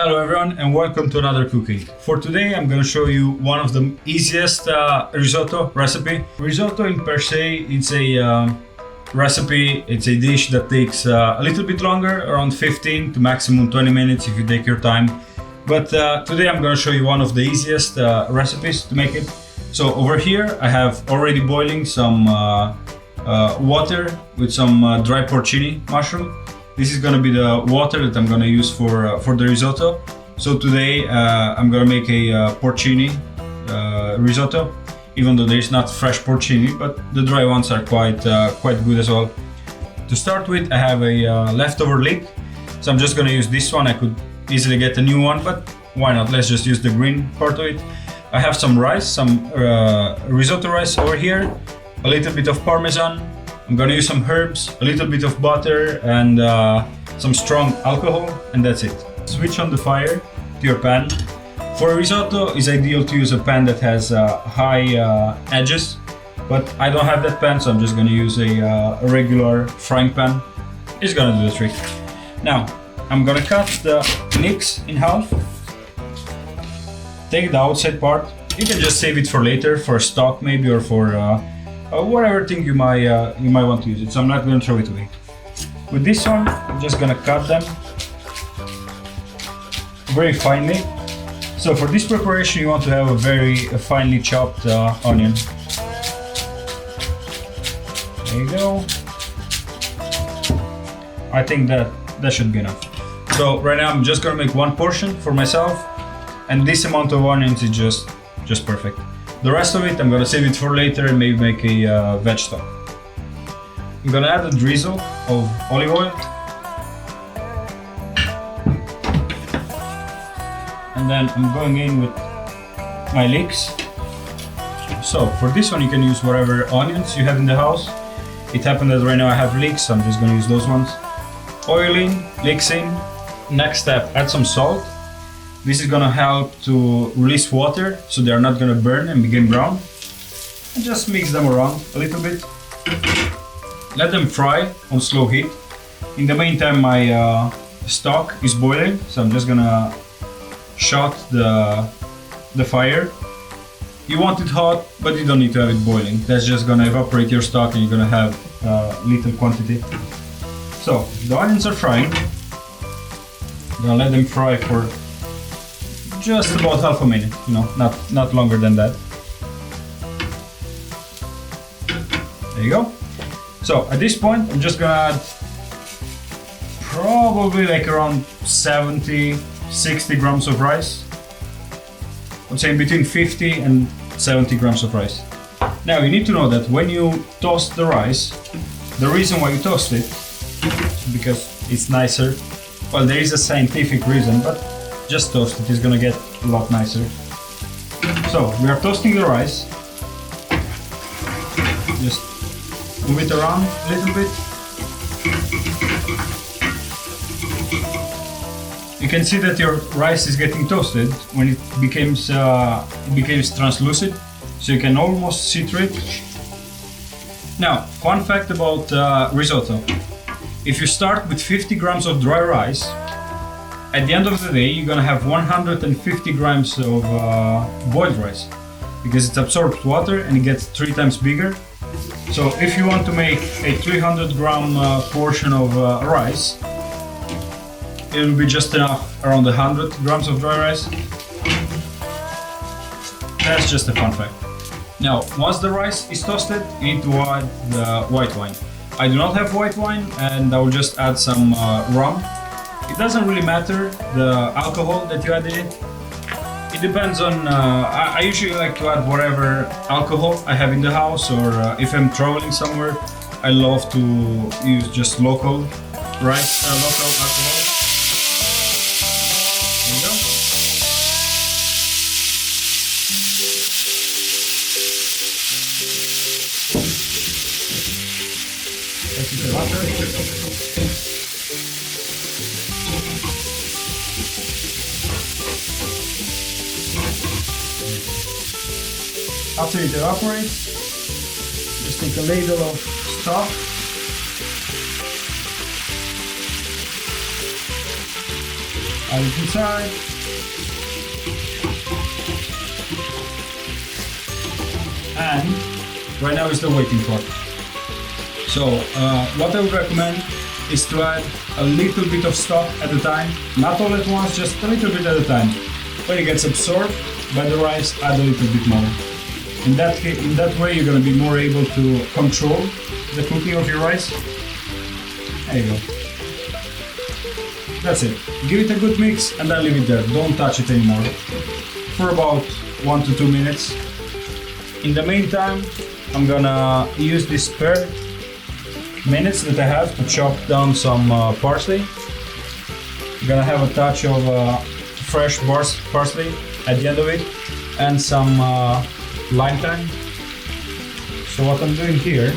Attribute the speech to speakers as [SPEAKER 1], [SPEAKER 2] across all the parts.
[SPEAKER 1] Hello everyone and welcome to another cooking. For today I'm going to show you one of the easiest risotto recipe. Risotto in per se, it's a recipe, it's a dish that takes a little bit longer, around 15 to maximum 20 minutes if you take your time. But today I'm going to show you one of the easiest recipes to make it. So over here I have already boiling some water with some dry porcini mushroom. This is going to be the water that I'm going to use for the risotto. So today I'm going to make a porcini risotto, even though there is not fresh porcini, but the dry ones are quite good as well. To start with, I have a leftover leek, so I'm just going to use this one. I could easily get a new one, but why not? Let's just use the green part of it. I have some rice, some risotto rice over here, a little bit of parmesan. I'm gonna use some herbs, a little bit of butter, and some strong alcohol, and that's it. Switch on the fire to your pan. For risotto, it's ideal to use a pan that has high edges, but I don't have that pan, so I'm just gonna use a regular frying pan. It's gonna do the trick. Now, I'm gonna cut the leeks in half. Take the outside part. You can just save it for later, for stock maybe, or for whatever thing you might want to use it. So I'm not going to throw it away. With this one, I'm just going to cut them very finely. So for this preparation, you want to have a very finely chopped onion. There you go. I think that should be enough. So right now, I'm just going to make one portion for myself, and this amount of onions is just perfect. The rest of it, I'm gonna save it for later and maybe make a veg stock. I'm gonna add a drizzle of olive oil. And then I'm going in with my leeks. So for this one, you can use whatever onions you have in the house. It happened that right now I have leeks, so I'm just gonna use those ones. Oil in, leeks in. Next step, add some salt. This is gonna help to release water, so they are not gonna burn and become brown. And just mix them around a little bit. Let them fry on slow heat. In the meantime, my stock is boiling, so I'm just gonna shut the fire. You want it hot, but you don't need to have it boiling. That's just gonna evaporate your stock and you're gonna have little quantity. So, the onions are frying. I'm gonna let them fry for just about half a minute, not longer than that. There you go. So at this point, I'm just gonna add probably like around 60 grams of rice. I'm saying between 50 and 70 grams of rice. Now you need to know that when you toast the rice, the reason why you toast it is because it's nicer. Well, there is a scientific reason, but just toast it is gonna get a lot nicer. So we are toasting the rice. Just move it around a little bit. You can see that your rice is getting toasted when it becomes translucent, so you can almost see through it. Now, fun fact about risotto: if you start with 50 grams of dry rice, at the end of the day, you're gonna have 150 grams of boiled rice, because it absorbs water and it gets 3 times bigger. So if you want to make a 300 gram portion of rice, it will be just enough, around 100 grams of dry rice. That's just a fun fact. Now, once the rice is toasted, you need to add the white wine. I do not have white wine, and I will just add some rum. It doesn't really matter the alcohol that you add in it. It depends on, I usually like to add whatever alcohol I have in the house, or if I'm traveling somewhere, I love to use just local rice, local alcohol. There you go. Let it evaporate. After it evaporates, just take a ladle of stock. Add it inside. And right now is the waiting part. So what I would recommend is to add a little bit of stock at a time, not all at once, just a little bit at a time. When it gets absorbed by the rice, add a little bit more. In that way, you're going to be more able to control the cooking of your rice. There you go. That's it. Give it a good mix and then leave it there. Don't touch it anymore for about 1 to 2 minutes. In the meantime, I'm gonna use this spare minutes that I have to chop down some parsley. I'm gonna have a touch of fresh parsley at the end of it and some lime thyme. So what I'm doing here,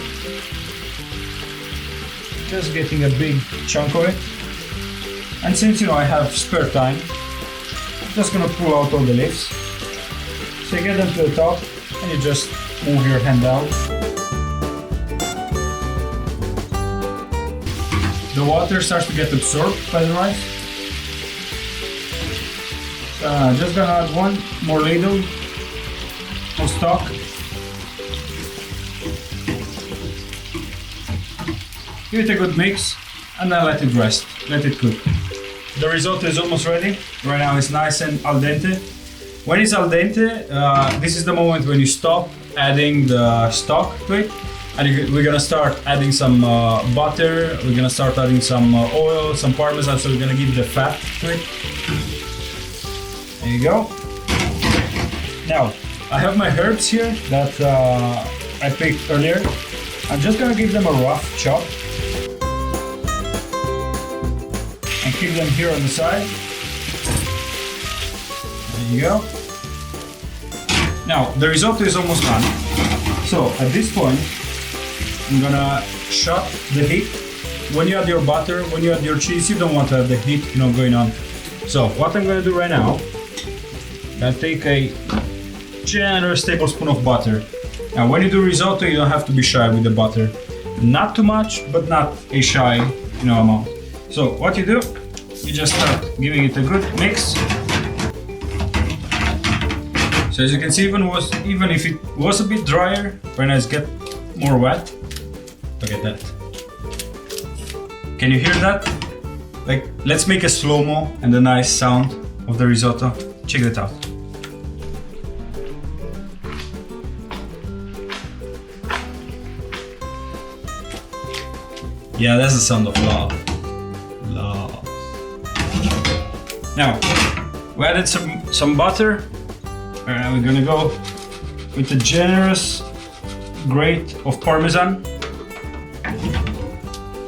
[SPEAKER 1] just getting a big chunk of it. And since I have spare time, I'm just gonna pull out all the leaves. So you get them to the top and you just move your hand out. The water starts to get absorbed by the rice. Just gonna add one more ladle of stock. Give it a good mix and then let it rest, let it cook. The risotto is almost ready. Right now it's nice and al dente. When it's al dente, this is the moment when you stop adding the stock to it. And we're gonna start adding some butter, we're gonna start adding some oil, some parmesan, so we're gonna give the fat to it. There you go. Now, I have my herbs here that I picked earlier. I'm just gonna give them a rough chop. And keep them here on the side. There you go. Now, the risotto is almost done. So, at this point, I'm gonna shut the heat. When you add your butter, when you add your cheese, you don't want to have the heat, going on. So what I'm gonna do right now, I'm gonna take a generous tablespoon of butter. Now when you do risotto, you don't have to be shy with the butter. Not too much, but not a shy, amount. So what you do, you just start giving it a good mix. So as you can see, even if it was a bit drier, when it's get more wet. Look at that. Can you hear that? Like, let's make a slow-mo and the nice sound of the risotto. Check that out. Yeah, that's the sound of love. Love. Now, we added some butter. We're gonna go with a generous grate of parmesan.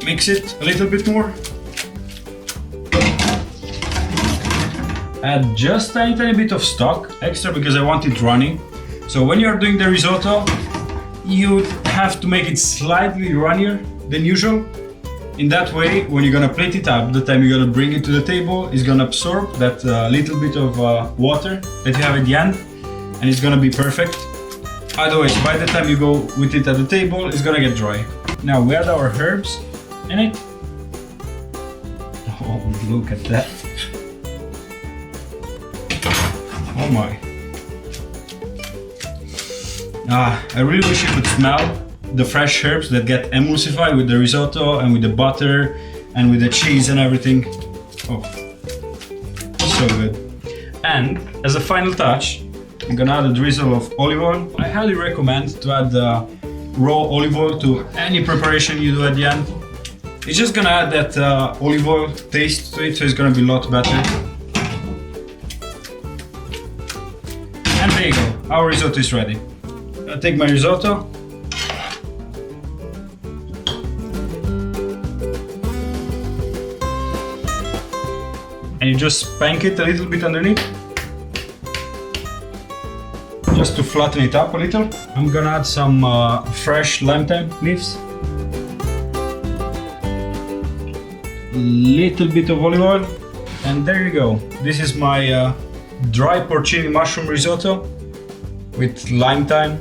[SPEAKER 1] Mix it a little bit more. Add just a tiny bit of stock extra because I want it runny. So when you are doing the risotto, you have to make it slightly runnier than usual. In that way, when you're gonna plate it up, the time you're gonna bring it to the table, it's gonna absorb that little bit of water that you have at the end, and it's gonna be perfect. Otherwise, by the time you go with it at the table, it's gonna get dry. Now we add our herbs in it. Oh, look at that. Oh my. I really wish you could smell the fresh herbs that get emulsified with the risotto and with the butter and with the cheese and everything. Oh, so good. And as a final touch, I'm gonna add a drizzle of olive oil. I highly recommend to add raw olive oil to any preparation you do at the end. It's just gonna add that olive oil taste to it, so it's gonna be a lot better. And there you go, our risotto is ready. I'll take my risotto. And you just spank it a little bit underneath. Just to flatten it up a little. I'm gonna add some fresh lime thyme leaves. Little bit of olive oil. And there you go. This is my dry porcini mushroom risotto with lime thyme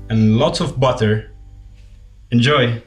[SPEAKER 1] and lots of butter. Enjoy!